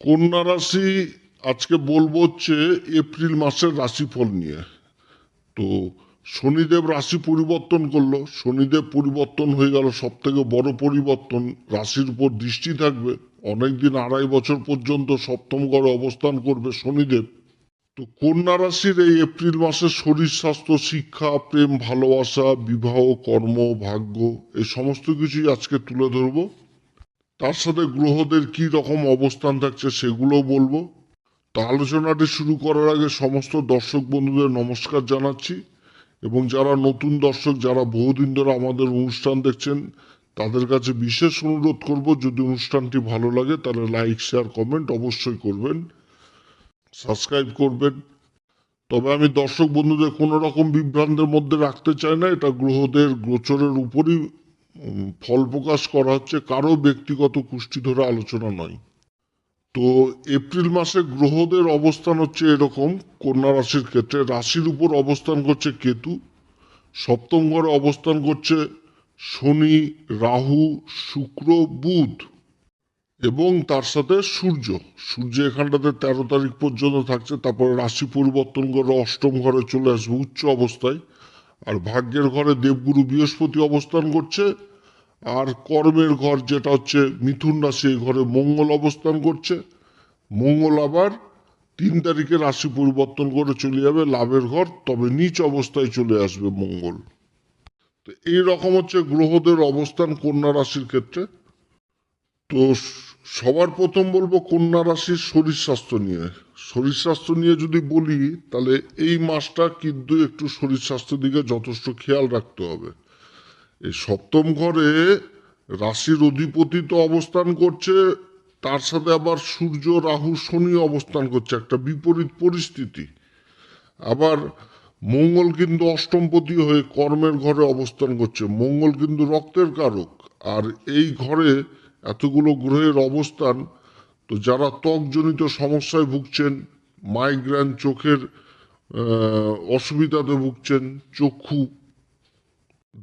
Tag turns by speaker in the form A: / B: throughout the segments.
A: কন্যা রাশি আজকে বলবো হচ্ছে এপ্রিল মাসের রাশিফল নিয়ে। তো শনিদেব রাশি পরিবর্তন করলো, শনিদেব পরিবর্তন হয়ে গেল, সব থেকে বড় পরিবর্তন। রাশির উপর দৃষ্টি থাকবে অনেকদিন, 2.5 বছর পর্যন্ত সপ্তম ঘরে অবস্থান করবে শনিদেব। তো কন্যা রাশির এই এপ্রিল মাসে শরীর স্বাস্থ্য, শিক্ষা, প্রেম, ভালোবাসা, বিবাহ, কর্ম, ভাগ্য, এই সমস্ত কিছুই আজকে তুলে ধরবো। তার সাথে গ্রহদের কি রকম অবস্থান থাকছে সেগুলোও বলবো। তো আলোচনাটি শুরু করার আগে সমস্ত দর্শক বন্ধুদের নমস্কার জানাচ্ছি, এবং যারা নতুন দর্শক, যারা বহুদিন ধরে আমাদের অনুষ্ঠান দেখছেন, তাদের কাছে বিশেষ অনুরোধ করব, যদি অনুষ্ঠানটি ভালো লাগে তাহলে লাইক, শেয়ার, কমেন্ট অবশ্যই করবেন, সাবস্ক্রাইব করবেন। তবে আমি দর্শক বন্ধুদের কোনো রকম বিভ্রান্তের মধ্যে রাখতে চাই না, এটা গ্রহদের গোচরের উপরই ফল প্রকাশ করা হচ্ছে, কারো ব্যক্তিগত কুষ্টি ধরে আলোচনা নয়। তো এপ্রিল মাসে গ্রহদের অবস্থান হচ্ছে এরকম। কন্যা রাশির ক্ষেত্রে রাশির উপর অবস্থান করছে কেতু, সপ্তম ঘরে অবস্থান করছে শনি, রাহু, শুক্র, বুধ, এবং তার সাথে সূর্য। সূর্য এখানটাতে 13 তারিখ পর্যন্ত থাকছে, তারপরে রাশি পরিবর্তন করে অষ্টম ঘরে চলে আসবে উচ্চ অবস্থায়। আর ভাগ্যের ঘরে দেবগুরু বৃহস্পতি অবস্থান করছে। আর কর্মের ঘর যেটা হচ্ছে মিথুন রাশি, এই ঘরে মঙ্গল অবস্থান করছে। মঙ্গল আবার 3 তারিখে রাশি পরিবর্তন করে চলে যাবে লাভের ঘর, তবে নিচ অবস্থায় চলে আসবে মঙ্গল। তো এইরকম হচ্ছে গ্রহদের অবস্থান কন্যা রাশির ক্ষেত্রে। তো সবার প্রথম বলবো কন্যা রাশির শরীর স্বাস্থ্য নিয়ে। শরীর স্বাস্থ্য নিয়ে যদি বলি, তাহলে এই মাসটা কিন্তু একটু শরীর স্বাস্থ্যের দিকে যথেষ্ট খেয়াল রাখতে হবে। এই সপ্তম ঘরে রাশির অধিপতি তো অবস্থান করছে, তার সাথে আবার সূর্য, রাহু, শনি অবস্থান করছে, একটা বিপরীত পরিস্থিতি। আবার মঙ্গল কিন্তু অষ্টমপতি হয়ে কর্মের ঘরে অবস্থান করছে। মঙ্গল কিন্তু রক্তের কারক। আর এই ঘরে এতগুলো গ্রহের অবস্থান, তো যারা ত্বকজনিত সমস্যায় ভুগছেন, মাইগ্রেন, চোখের অসুবিধাতে ভুগছেন, চক্ষু,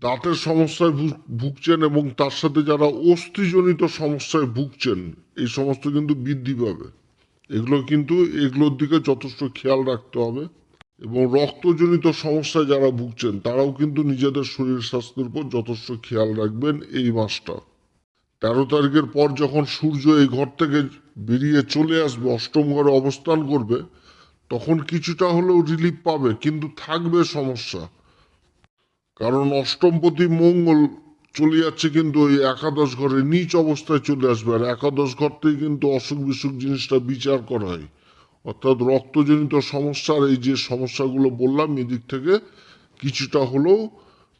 A: দাঁতের সমস্যায় ভুগছেন, এবং তার সাথে যারা অস্থিজনিত সমস্যায় ভুগছেন, এই সমস্ত কিন্তু বৃদ্ধি পাবে। এগুলোর দিকে যথেষ্ট খেয়াল রাখতে হবে। এবং রক্তজনিত সমস্যায় যারা ভুগছেন, তারাও কিন্তু নিজেদের শরীর স্বাস্থ্যের উপর যথেষ্ট খেয়াল রাখবেন এই মাসটা। 13 তারিখের পর যখন সূর্য এই ঘর থেকে বেরিয়ে চলে আসবে, অষ্টম ঘরে অবস্থান করবে, তখন কিছুটা হলেও রিলিফ পাবে, কিন্তু থাকবে সমস্যা। কারণ অষ্টমপতি মঙ্গল চলে যাচ্ছে কিন্তু ওই একাদশ ঘরে নিচ অবস্থায় চলে আসবে, আর একাদশ ঘর থেকে কিন্তু অসুখ বিসুখ জিনিসটা বিচার করা হয়। অর্থাৎ রক্তজনিত সমস্যার এই যে সমস্যাগুলো বললাম, এদিক থেকে কিছুটা হলেও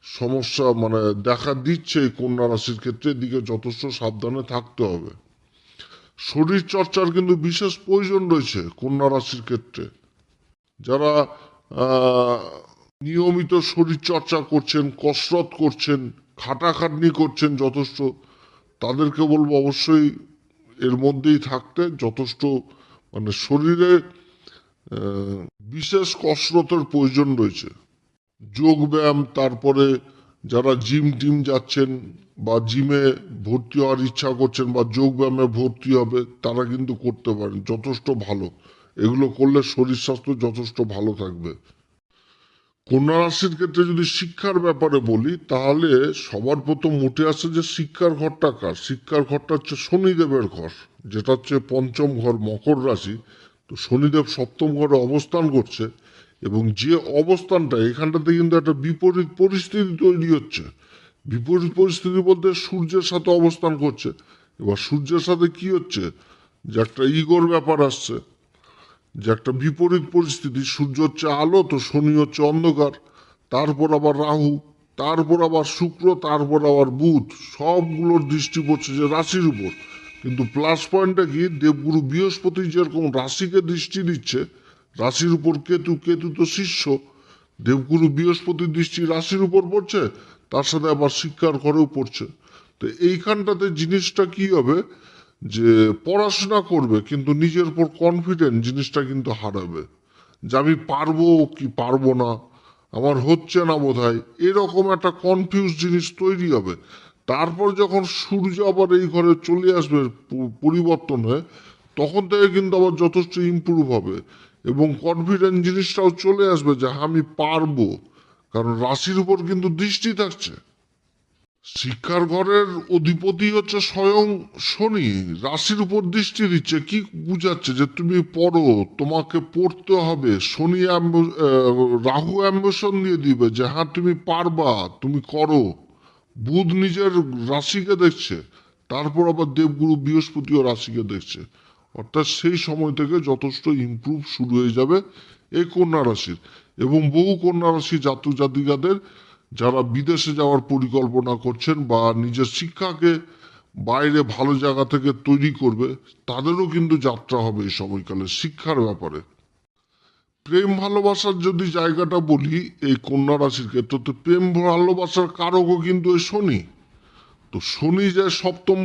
A: সমস্যা দেখা দিচ্ছে এই কন্যা রাশির ক্ষেত্রে, এদিকে যথেষ্ট সাবধানে থাকতে হবে। শরীর চর্চার কিন্তু বিশেষ প্রয়োজন রয়েছে কন্যা রাশির ক্ষেত্রে। যারা নিয়মিত শরীর চর্চা করছেন, কসরত করছেন, খাটাখাটনি করছেন যথেষ্ট, তাদেরকে বলবো অবশ্যই এর মধ্যেই থাকতে। যথেষ্ট শরীরে বিশেষ কসরতের প্রয়োজন রয়েছে, যোগ ব্যায়াম। তারপরে যারা জিম টিম যাচ্ছেন বা জিমে ভর্তি হওয়ার ইচ্ছা করছেন বা যোগ ব্যায়ামে ভর্তি হবে, তারা কিন্তু করতে পারেন, যথেষ্ট ভালো। এগুলো করলে শরীর স্বাস্থ্য যথেষ্ট ভালো থাকবে। কন্যা রাশির ক্ষেত্রে যদি শিক্ষার ব্যাপারে বলি, তাহলে সবার প্রথম উঠে আসে যে শিক্ষার ঘরটা কার। শিক্ষার ঘরটা হচ্ছে শনিদেবের ঘর, যেটা হচ্ছে পঞ্চম ঘর, মকর রাশি। তো শনিদেব সপ্তম ঘরে অবস্থান করছে, এবং যে অবস্থানটা এখানটাতে কিন্তু একটা বিপরীত পরিস্থিতি তৈরি হচ্ছে। বিপরীত পরিস্থিতি বলতে সূর্যের সাথে অবস্থান করছে। এবার সূর্যের সাথে কি হচ্ছে, যে একটা ইগোর ব্যাপার আসছে, যে একটা বিপরীত পরিস্থিতি। সূর্য হচ্ছে আলো, তো শনি হচ্ছে অন্ধকার। তারপর আবার রাহু, তারপর আবার শুক্র, তারপর আবার বুধ, সবগুলোর দৃষ্টি পড়ছে যে রাশির উপর। কিন্তু প্লাস পয়েন্টটা কি, দেবগুরু বৃহস্পতি যেরকম রাশিকে দৃষ্টি দিচ্ছে, রাশির উপর কেতু, কেতু তো শিষ্য, দেবগুরু বৃহস্পতির দৃষ্টি রাশির উপর পড়ছে, তার সাথে আবার শিক্ষার ঘরেও পড়ছে। তো এইখানটাতে জিনিসটা কি হবে, যে পড়াশোনা করবে কিন্তু নিজের উপর কনফিডেন্ট জিনিসটা কিন্তু হারাবে, যে আমি পারবো কি পারবো না, আমার হচ্ছে না বোধহয়, এরকম একটা কনফিউজ জিনিস তৈরি হবে। তারপর যখন সূর্য আবার এই ঘরে চলে আসবে পরিবর্তন হয়ে, তখন থেকে কিন্তু আবার যথেষ্ট ইমপ্রুভ হবে এবং কনফিডেন্স জিনিসটাও চলে আসবে যে হ্যাঁ, আমি পারবো, কারণ রাশির উপর কিন্তু দৃষ্টি থাকছে। শিক্ষার ঘরের অধিপতি হচ্ছে স্বয়ং শনি, রাশির উপর দৃষ্টি দিচ্ছে। কি বুঝাচ্ছে? যে তুমি পড়ো, তোমাকে পড়তে হবে। শনি রাহু অ্যাম্বিশন দিয়ে দিবে যে হ্যাঁ তুমি পারবা, তুমি করো। বুধ নিজের রাশিকে দেখছে, তারপর আবার দেবগুরু বৃহস্পতিও রাশিকে দেখছে। অর্থাৎ সেই সময় থেকে যথেষ্ট ইমপ্রুভ শুরু হয়ে যাবে এই কন্যা রাশির। এবং বহু কন্যা রাশি জাতক জাতিকাদের যারা বিদেশে যাওয়ার পরিকল্পনা করছেন বা নিজের শিক্ষাকে বাইরে ভালো জায়গা থেকে তৈরি করবে, তাদেরও কিন্তু যাত্রা হবে এই সময়কালে শিক্ষার ব্যাপারে। প্রেম ভালোবাসার যদি জায়গাটা বলি এই কন্যা রাশির ক্ষেত্রে, তো প্রেম ভালোবাসার কারকও কিন্তু এই শনি। তো শনি যে সপ্তম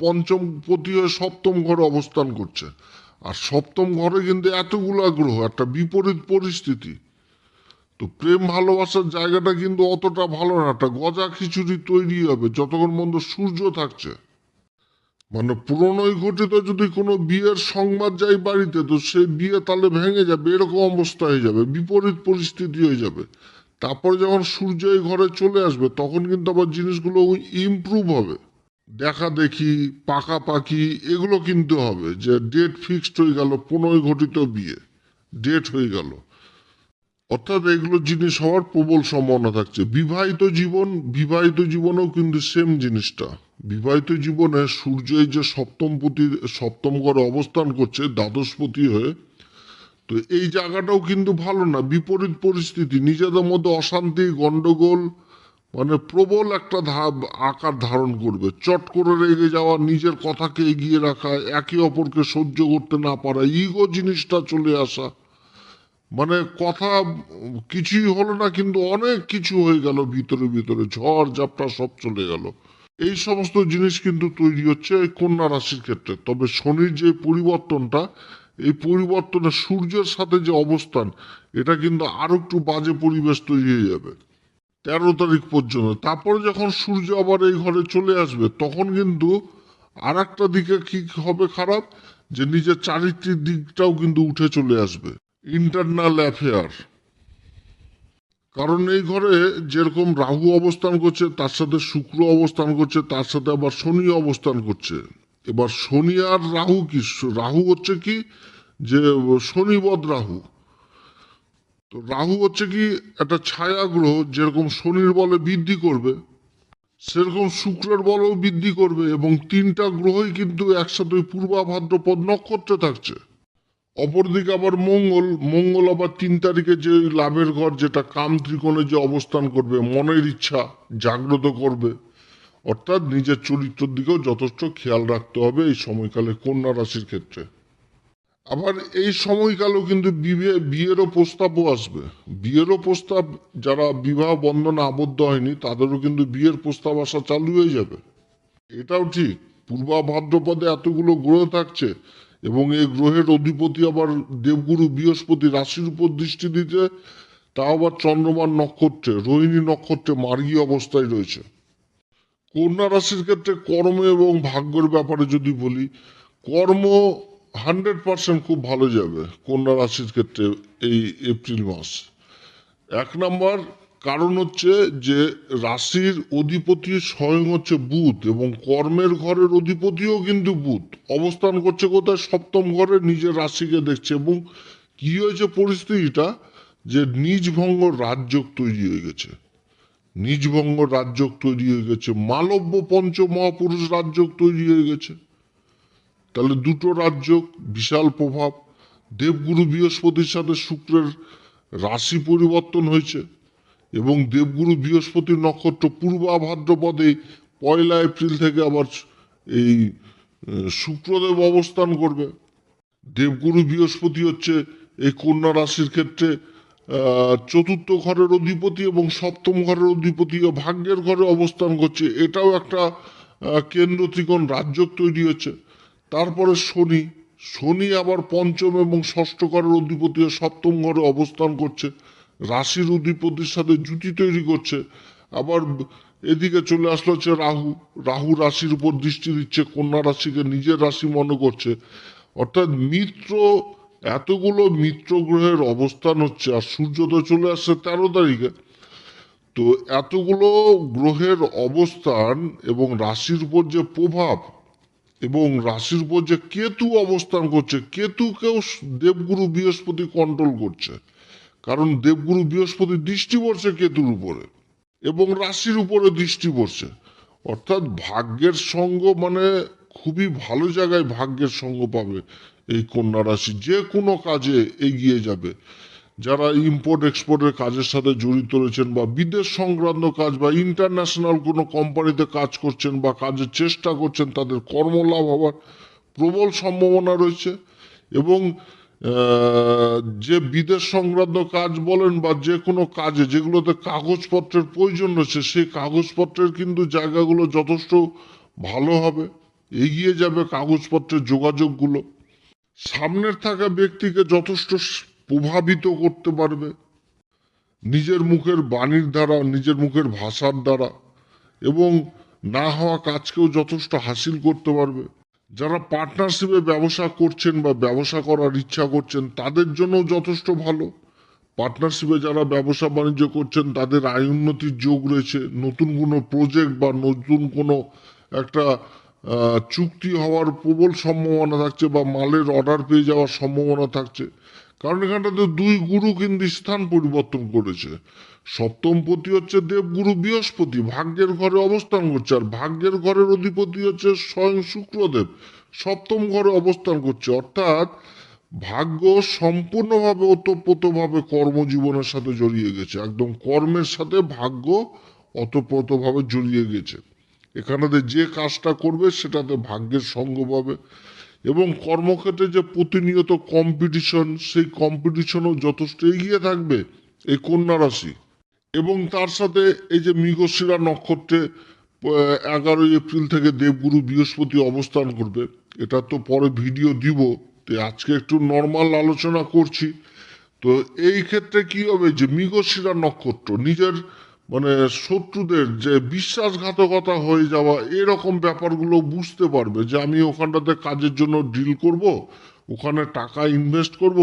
A: পঞ্চম পতি হয়ে সপ্তম ঘরে অবস্থান করছে, আর সপ্তম ঘরে কিন্তু এতগুলা গ্রহ, একটা বিপরীত পরিস্থিতি। তো প্রেম ভালোবাসার জায়গাটা কিন্তু অতটা ভালো না, একটা গজা খিচুড়ি তৈরি হবে যতক্ষণ পর্যন্ত সূর্য থাকছে। মানে পুরনোই ঘটিত যদি কোনো বিয়ের সংবাদ যায় বাড়িতে, তো সেই বিয়ে তাহলে ভেঙে যাবে, এরকম অবস্থা হয়ে যাবে, বিপরীত পরিস্থিতি হয়ে যাবে। তারপরে যখন সূর্য এই ঘরে চলে আসবে তখন কিন্তু আবার জিনিসগুলো ইমপ্রুভ হবে। দেখা দেখি, পাকাপাকি এগুলো কিন্তু হবে, যে ডেট ফিক্সড হয়ে গেল, 15 ঘটিত বিয়ে ডেট হয়ে গেল। অর্থাৎ এগুলো জিনিস হওয়ার প্রবল সম্ভাবনা থাকছে। বিবাহিত জীবনেও কিন্তু সেম জিনিসটা। বিবাহিত জীবনে সূর্য এই যে সপ্তম ঘরে অবস্থান করছে দ্বাদশপতি হয়ে, তো এই জায়গাটাও কিন্তু ভালো না, বিপরীত পরিস্থিতি, নিজেদের মধ্যে অশান্তি গন্ডগোল, মানে প্রবল একটা আকার ধারণ করবে। চট করে রেগে যাওয়া, নিজের কথাকে এগিয়ে রাখা, একে অপরকে সহ্য করতে না পারা, ইগো জিনিসটা চলে আসা, মানে কথা কিছুই হলো না কিন্তু অনেক কিছু হয়ে গেল, ভিতরে ভিতরে ঝড় ঝাপটা সব চলে গেল। এই সমস্ত জিনিস কিন্তু তৈরি হচ্ছে এই কন্যা রাশির ক্ষেত্রে। তবে শনির যে পরিবর্তনটা, এই পরিবর্তনে সূর্যের সাথে যে অবস্থান, এটা কিন্তু আরো একটু বাজে পরিবেশ তৈরি হয়ে যাবে 13 তারিখ পর্যন্ত। তারপরে যখন সূর্য আবার এই ঘরে চলে আসবে তখন কিন্তু আর একটা দিকে কি হবে খারাপ, যে নিজের চারিত্রিক দিকটাও কিন্তু উঠে চলে আসবে, ইন্টারনাল অ্যাফেয়ার। কারণ এই ঘরে যেরকম রাহু অবস্থান করছে, তার সাথে শুক্র অবস্থান করছে, তার সাথে আবার শনি অবস্থান করছে। এবার শনি আর রাহু কি, রাহু হচ্ছে কি যে শনিবদ রাহু। তো রাহু হচ্ছে কি একটা ছায়া গ্রহ, যেরকম শনির বলে বৃদ্ধি করবে সেরকম শুক্রের বলও বৃদ্ধি করবে। এবং তিনটা গ্রহই কিন্তু একসাথে পূর্বা ভাদ্রপদ নক্ষত্রে থাকছে। অপরদিকে আবার মঙ্গল আবার 3 তারিখে যে লাভের ঘর, যেটা কাম ত্রিকোণে যে অবস্থান করবে, মনের ইচ্ছা জাগ্রত করবে। অর্থাৎ নিজের চরিত্রের দিকেও যথেষ্ট খেয়াল রাখতে হবে এই সময়কালে কন্যা রাশির ক্ষেত্রে। আবার এই সময়কালেও কিন্তু বিয়েরও প্রস্তাবও আসবে। বিয়েরও প্রস্তাব, যারা বিবাহ বন্ধনে আবদ্ধ হয়নি তাদেরও কিন্তু বিয়ের প্রস্তাব আসা চালু হয়ে যাবে। এটাও ঠিক, পূর্বা ভাদ্রপদে এতগুলো গ্রহ থাকছে এবং এই গ্রহের অধিপতি আবার দেবগুরু বৃহস্পতি রাশির উপর দৃষ্টি দিতে, তাও আবার চন্দ্রমার নক্ষত্রে, রোহিণী নক্ষত্রে মার্গী অবস্থায় রয়েছে। কন্যা রাশির ক্ষেত্রে কর্ম এবং ভাগ্যের ব্যাপারে যদি বলি, কর্ম 100% খুব ভালো যাবে কন্যা রাশির ক্ষেত্রে এই এপ্রিল মাস। 1 নম্বর কারণ হচ্ছে যে রাশির অধিপতি স্বয়ং হচ্ছে বুধ, এবং কর্মের ঘরের অধিপতিও কিন্তু বুধ অবস্থান করছে কোথায়, সপ্তম ঘরে, নিজের রাশিকে দেখছে। এবং কি হয়েছে পরিস্থিতিটা, যে নিজভঙ্গ রাজযোগ তৈরি হয়ে গেছে, নিজভঙ্গ রাজযোগ তৈরি হয়ে গেছে, মালব্য পঞ্চ মহাপুরুষ রাজযোগ তৈরি হয়ে গেছে। তাহলে দুটো রাজযোগ, বিশাল প্রভাব। দেবগুরু বৃহস্পতির সাথে শুক্রের রাশি পরিবর্তন হয়েছে এবং দেবগুরু বৃহস্পতির নক্ষত্র পূর্বা ভাদ্রপদে 1 এপ্রিল থেকে আবার এই শুক্রদেব অবস্থান করবে। দেবগুরু বৃহস্পতি হচ্ছে এই কন্যা রাশির ক্ষেত্রে চতুর্থ ঘরের অধিপতি এবং সপ্তম ঘরের অধিপতি ও ভাগ্যের ঘরে অবস্থান করছে। এটাও একটা কেন্দ্র ত্রিকোণ রাজযোগ তৈরি হচ্ছে। তারপরে শনি, শনি আবার পঞ্চম এবং ষষ্ঠ ঘরের অধিপতি ও সপ্তম ঘরে অবস্থান করছে, রাশির অধিপতির সাথে জুতি তৈরি করছে। আবার এদিকে চলে আসলো হচ্ছে রাহু, রাহু রাশির উপর দৃষ্টি দিচ্ছে, কন্যা রাশিকে নিজের রাশি মনে করছে। অর্থাৎ এতগুলো মিত্র গ্রহের অবস্থান হচ্ছে, আর সূর্য তো চলে আসছে 13 তারিখে। তো এতগুলো গ্রহের অবস্থান এবং রাশির উপর যে প্রভাব, এবং রাশির উপর যে কেতু অবস্থান করছে, কেতুকেও দেবগুরু বৃহস্পতি কন্ট্রোল করছে। কারণ দেবগুরু বৃহস্পতি দৃষ্টি পড়ছে কেতুর উপরে এবং রাশির উপরে দৃষ্টি পড়ছে। অর্থাৎ ভাগ্যের সঙ্গ, মানে খুবই ভালো জায়গায় ভাগ্যের সঙ্গ পাবে এই কন্যা রাশি, যে কোনো কাজে এগিয়ে যাবে। যারা ইম্পোর্ট এক্সপোর্টের কাজের সাথে জড়িত রয়েছেন, বা বিদেশ সংক্রান্ত কাজ, বা ইন্টারন্যাশনাল কোনো কোম্পানিতে কাজ করছেন বা কাজের চেষ্টা করছেন, তাদের কর্মলাভ হওয়ার প্রবল সম্ভাবনা রয়েছে। এবং যে বিদেশ সংক্রান্ত কাজ বলেন বা যে কোনো কাজে যেগুলোতে কাগজপত্রের প্রয়োজন রয়েছে, সেই কাগজপত্রের কিন্তু জায়গাগুলো যথেষ্ট ভালো হবে, এগিয়ে যাবে কাগজপত্রের যোগাযোগগুলো। সামনের থাকা ব্যক্তিকে যথেষ্ট প্রভাবিত করতে পারবে নিজের মুখের বাণীর দ্বারা, নিজের মুখের ভাষার দ্বারা, এবং না হওয়া কাজকেও যথেষ্ট হাসিল করতে পারবে। যারা পার্টনারশিপে ব্যবসা করছেন বা ব্যবসা করার ইচ্ছা করছেন, তাদের জন্য যথেষ্ট ভালো। পার্টনারশিপে যারা ব্যবসা বাণিজ্য করছেন, তাদের আয় উন্নতির যোগ রয়েছে। নতুন কোনো প্রজেক্ট বা নতুন কোনো একটা চুক্তি হওয়ার প্রবল সম্ভাবনা থাকছে, বা মালের অর্ডার পেয়ে যাওয়ার সম্ভাবনা থাকছে। কারণ এখানটাতে 2 গুরু কিন্তু স্থান পরিবর্তন করেছে। সপ্তম পতি হচ্ছে দেবগুরু বৃহস্পতি, ভাগ্যের ঘরে অবস্থান করছে, আর ভাগ্যের ঘরের অধিপতি হচ্ছে স্বয়ং শুক্রদেব, সপ্তম ঘরে অবস্থান করছে। অর্থাৎ ভাগ্য সম্পূর্ণভাবে ওতপ্রোতভাবে কর্মজীবনের সাথে জড়িয়ে গেছে, একদম কর্মের সাথে ভাগ্য ওতপ্রোতভাবে জড়িয়ে গেছে। এখানেতে যে কাজটা করবে সেটাতে ভাগ্যের সঙ্গ পাবে। এবং কর্মক্ষেত্রে যে প্রতিনিয়ত কম্পিটিশন, সেই কম্পিটিশনও যথেষ্ট এগিয়ে থাকবে এই কন্যা রাশি। এবং তার সাথে এই যে মৃগশিরা নক্ষত্রে 11 এপ্রিল থেকে দেবগুরু বৃহস্পতি অবস্থান করবে, এটা তো পরে ভিডিও দিব, তো আজকে একটু নর্মাল আলোচনা করছি। তো এই ক্ষেত্রে কি হবে, যে মৃগশিরা নক্ষত্র নিজের মানে শত্রুদের যে বিশ্বাসঘাতকতা হয়ে যাওয়া, এরকম ব্যাপারগুলো বুঝতে পারবে, যে আমি ওখানটাতে কাজের জন্য ডিল করব, ওখানে টাকা ইনভেস্ট করব,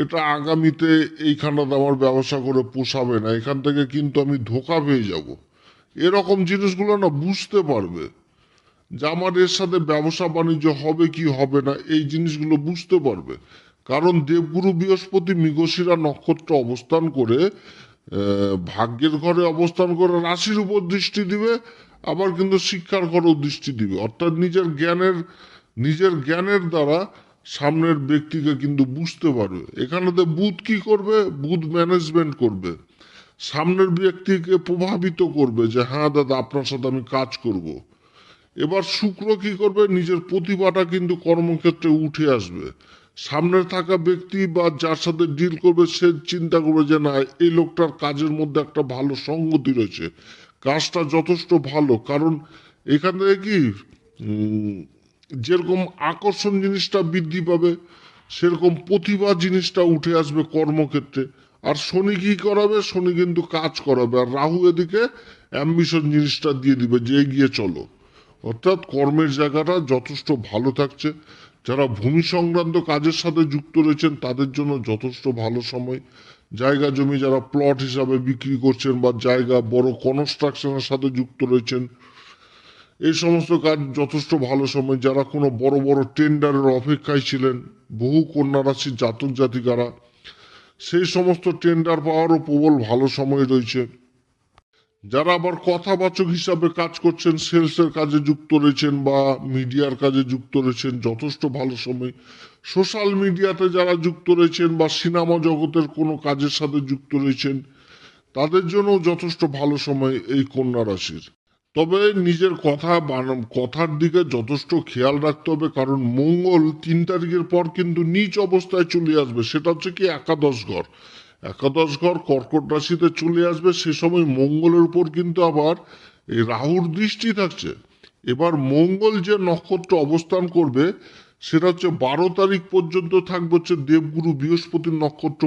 A: এটা আগামীতে এইখানটাতে আমার ব্যবসা করে পোষাবে না, এখান থেকে কিন্তু আমি ধোঁকা পেয়ে যাব। এরকম জিনিসগুলো না বুঝতে পারবে, যে আমার এর সাথে ব্যবসা বাণিজ্য হবে কি হবে না, এই জিনিসগুলো বুঝতে পারবে। কারণ দেবগুরু বৃহস্পতি মৃগশিরা নক্ষত্র অবস্থান করে ভাগ্যের ঘরে অবস্থান করে রাশির উপর দৃষ্টি দিবে, আবার কিন্তু শিক্ষার ঘরেও দৃষ্টি দিবে। অর্থাৎ নিজের জ্ঞানের দ্বারা সামনের ব্যক্তিকে কিন্তু বুঝতে পারবে। এখানেতে বুধ কি করবে, বুধ ম্যানেজমেন্ট করবে, সামনের ব্যক্তিকে প্রভাবিত করবে, যে হ্যাঁ দাদা আপনার সাথে আমি কাজ করব। এবার শুক্র কি করবে, নিজের প্রতিভাটা কিন্তু কর্মক্ষেত্রে উঠে আসবে। সামনে থাকা ব্যক্তি বা যার সাথে ডিল করবে, সে চিন্তা করবে যে না, এই লোকটার কাজের মধ্যে একটা ভালো সঙ্গতি রয়েছে, কাজটা যথেষ্ট ভালো। কারণ এখান থেকে কি যেরকম আকর্ষণ জিনিসটা বৃদ্ধি পাবে, সেরকম প্রতিভা জিনিসটা উঠে আসবে কর্মক্ষেত্রে। আর শনি কি করাবে, শনি কিন্তু কাজ করাবে, আর রাহু এদিকে অ্যাম্বিশন জিনিসটা দিয়ে দিবে, যে এগিয়ে চলো। অর্থাৎ কর্মের জায়গাটা যথেষ্ট ভালো থাকছে। যারা ভূমি সংক্রান্ত কাজের সাথে যুক্ত রয়েছেন, তাদের জন্য যথেষ্ট ভালো সময়। জায়গা জমি যারা প্লট হিসাবে বিক্রি করছেন, বা জায়গা বড় কনস্ট্রাকশনের সাথে যুক্ত রয়েছেন, এই সমস্ত কাজ যথেষ্ট ভালো সময়। যারা কোনো বড় বড় টেন্ডারের অপেক্ষায় ছিলেন, বহু কন্যা রাশির জাতক জাতিকারা, সেই সমস্ত টেন্ডার পাওয়ারও প্রবল ভালো সময় রয়েছে। যারা আবার কথাবাচক হিসাবে কাজ করছেন, সেলসের কাজে যুক্ত রয়েছেন, বা মিডিয়ার কাজে যুক্ত রয়েছেন, যথেষ্ট ভালো সময়। সোশ্যাল মিডিয়াতে যারা যুক্ত রয়েছেন, বা সিনেমা জগতের কোনো কাজের সাথে যুক্ত রয়েছেন, তাদের জন্য যথেষ্ট ভালো সময় এই কন্যা রাশির। তবে নিজের কথার দিকে যথেষ্ট খেয়াল রাখতে হবে, কারণ মঙ্গল 3 তারিখের পর কিন্তু নীচ অবস্থায় চলে আসবে। সেটা হচ্ছে কি, একাদশ ঘর, একাদশ ঘর কর্কট রাশিতে চলে আসবে। সে সময় মঙ্গলের উপর কিন্তু আবার এই রাহুর দৃষ্টি থাকছে। এবার মঙ্গল যে নক্ষত্র অবস্থান করবে, সেটা হচ্ছে 12 তারিখ পর্যন্ত থাকবে হচ্ছে দেবগুরু বৃহস্পতির নক্ষত্র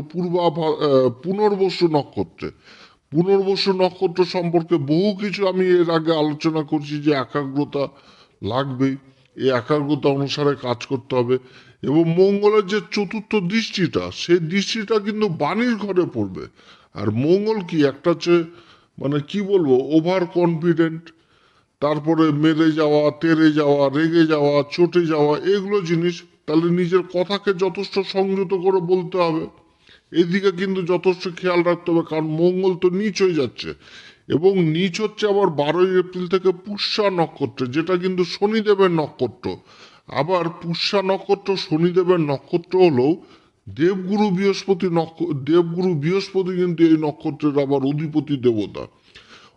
A: পুনর্বসু নক্ষত্রে। পুনর্বসু নক্ষত্র সম্পর্কে বহু কিছু আমি এর আগে আলোচনা করছি, যে একাগ্রতা লাগবে, এই একাগ্রতা অনুসারে কাজ করতে হবে। এবং মঙ্গলের যে চতুর্থ দৃষ্টিটা, সেই দৃষ্টিটা কিন্তু বাণীর ঘরে পড়বে। আর মঙ্গল কি একটা হচ্ছে মানে কি বলবো, ওভার কনফিডেন্ট, তারপরে মেরে যাওয়া, তেড়ে যাওয়া, রেগে যাওয়া, চটে যাওয়া, এগুলো জিনিস। তাহলে নিজের কথাকে যথেষ্ট সংযত করে বলতে হবে, এদিকে কিন্তু যথেষ্ট খেয়াল রাখতে হবে, কারণ মঙ্গল তো নিচ হয়ে যাচ্ছে। এবং নিচ হচ্ছে আবার 12ই এপ্রিল থেকে পুষ্যা নক্ষত্রে, যেটা কিন্তু শনিদেবের নক্ষত্র। আবার পুষ্যা নক্ষত্র শনিদেবের নক্ষত্র হলেও দেবগুরু বৃহস্পতি কিন্তু এই নক্ষত্রের আবার অধিপতি দেবতা।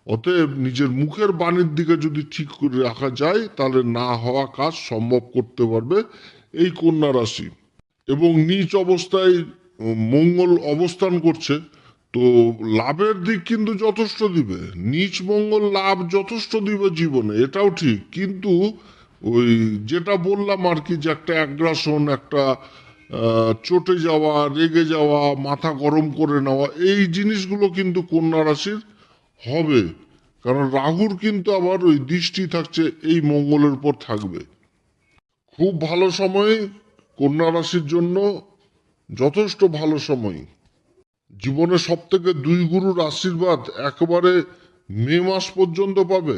A: অতএব নিজের মুখের বাণীর দিকে যদি ঠিক করে রাখা যায়, তাহলে না হওয়া কাজ সম্ভব করতে পারবে এই কন্যা রাশি। এবং নিচ অবস্থায় মঙ্গল অবস্থান করছে, তো লাভের দিক কিন্তু যথেষ্ট দিবে। নিচ মঙ্গল লাভ যথেষ্ট দিবে জীবনে, এটাও ঠিক, কিন্তু ওই যেটা বললাম আর কি, যে একটা অ্যাগ্রাসন, একটা চটে যাওয়া, রেগে যাওয়া, মাথা গরম করে নেওয়া, এই জিনিসগুলো কিন্তু কন্যা রাশির হবে। কারণ রাহুর কিন্তু আবার ওই দৃষ্টি থাকছে এই মঙ্গলের উপর থাকবে। খুব ভালো সময় কন্যা রাশির জন্য, যথেষ্ট ভালো সময়। জীবনে সব থেকে দুই গুরুর আশীর্বাদ একেবারে মে মাস পর্যন্ত পাবে।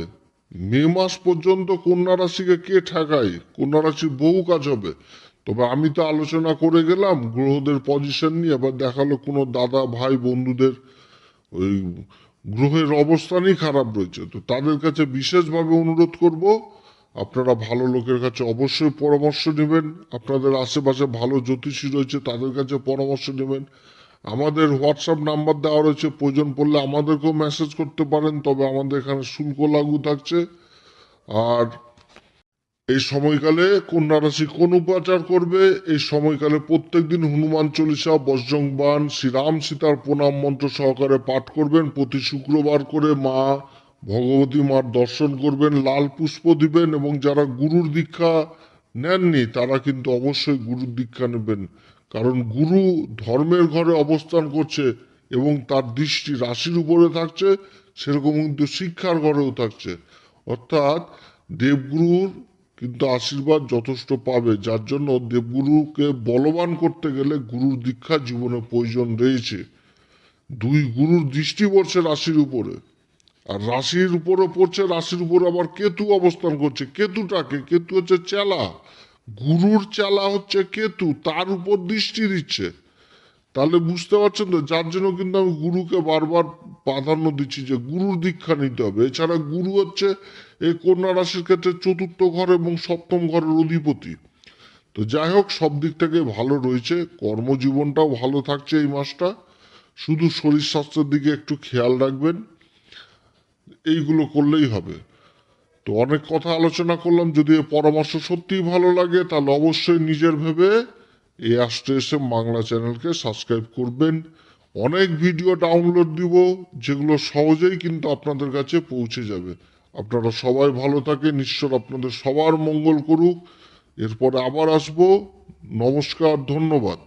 A: মে মাস পর্যন্ত কন্যা রাশিকে কে ঠেকায়? কন্যা রাশির বহু কাজ হবে। তবে আমি তো আলোচনা করে গেলাম গ্রহদের পজিশন নিয়ে, এবার দেখালো কোনো দাদা ভাই বন্ধুদের ওই গ্রহের অবস্থানই খারাপ রয়েছে, তো তাদের কাছে বিশেষভাবে অনুরোধ করব, আপনারা ভালো লোকের কাছে অবশ্যই পরামর্শ নেবেন। আপনাদের আশেপাশে ভালো জ্যোতিষী রয়েছে, তাদের কাছে পরামর্শ নেবেন। আমাদের হোয়াটসঅ্যাপ নাম্বার দেওয়া রয়েছে, প্রয়োজন পড়লে আমাদেরকেও মেসেজ করতে পারেন, তবে আমাদের এখানে শুল্ক লাগু থাকছে। আর এই সময়কালে কন্যা রাশি কোন উপাচার করবে? এই সময়কালে প্রত্যেকদিন হনুমান চল্লিশা, বজ্রংবাণ, শ্রীরাম সীতার প্রণাম মন্ত্র সহকারে পাঠ করবেন। প্রতি শুক্রবার করে মা ভগবতী মার দর্শন করবেন, লাল পুষ্প দিবেন, এবং যারা গুরুর দীক্ষা নেননি তারা কিন্তু অবশ্যই গুরুর দীক্ষা নেবেন। কারণ গুরু ধর্মের ঘরে অবস্থান করছে এবং তার দৃষ্টি রাশির উপরে থাকছে, সেরকম কিন্তু শিক্ষার ঘরেও থাকছে। অর্থাৎ দেবগুরুর কিন্তু আশীর্বাদ যথেষ্ট পাবে, যার জন্য দেবগুরুকে বলবান করতে গেলে গুরুর দীক্ষা জীবনে প্রয়োজন রয়েছে। দুই গুরুর দৃষ্টি পড়ছে রাশির উপরে, আর রাশির উপরে পড়ছে, রাশির উপরে আবার কেতু অবস্থান করছে। কেতু হচ্ছে চেলা, গুরুর চেলা হচ্ছে কেতু, তার উপর দৃষ্টি দিচ্ছে। তাহলে বুঝতে পারছেন তো, যার জন্য কিন্তু আমি গুরুকে বারবার প্রাধান্য দিচ্ছি যে গুরুর দীক্ষা নিতে হবে। এছাড়া গুরু হচ্ছে এই কন্যা রাশির ক্ষেত্রে চতুর্থ ঘর এবং সপ্তম ঘরের অধিপতি। তো যাই হোক, সব দিক থেকে ভালো রয়েছে, কর্মজীবনটাও ভালো থাকছে এই মাসটা। শুধু শরীর স্বাস্থ্যের দিকে একটু খেয়াল রাখবেন, এইগুলো করলেই হবে। তো অনেক কথা আলোচনা করলাম, যদি এই পরামর্শ সত্যিই ভালো লাগে তাহলে অবশ্যই নিজের ভেবে এই AStroSM বাংলা চ্যানেলকে সাবস্ক্রাইব করবেন। অনেক ভিডিও ডাউনলোড দিব, যেগুলো সহজেই কিন্তু আপনাদের কাছে পৌঁছে যাবে। আপনারা সবাই ভালো থাকেন, ঈশ্বর আপনাদের সবার মঙ্গল করুক। এরপরে আবার আসবো। নমস্কার, ধন্যবাদ।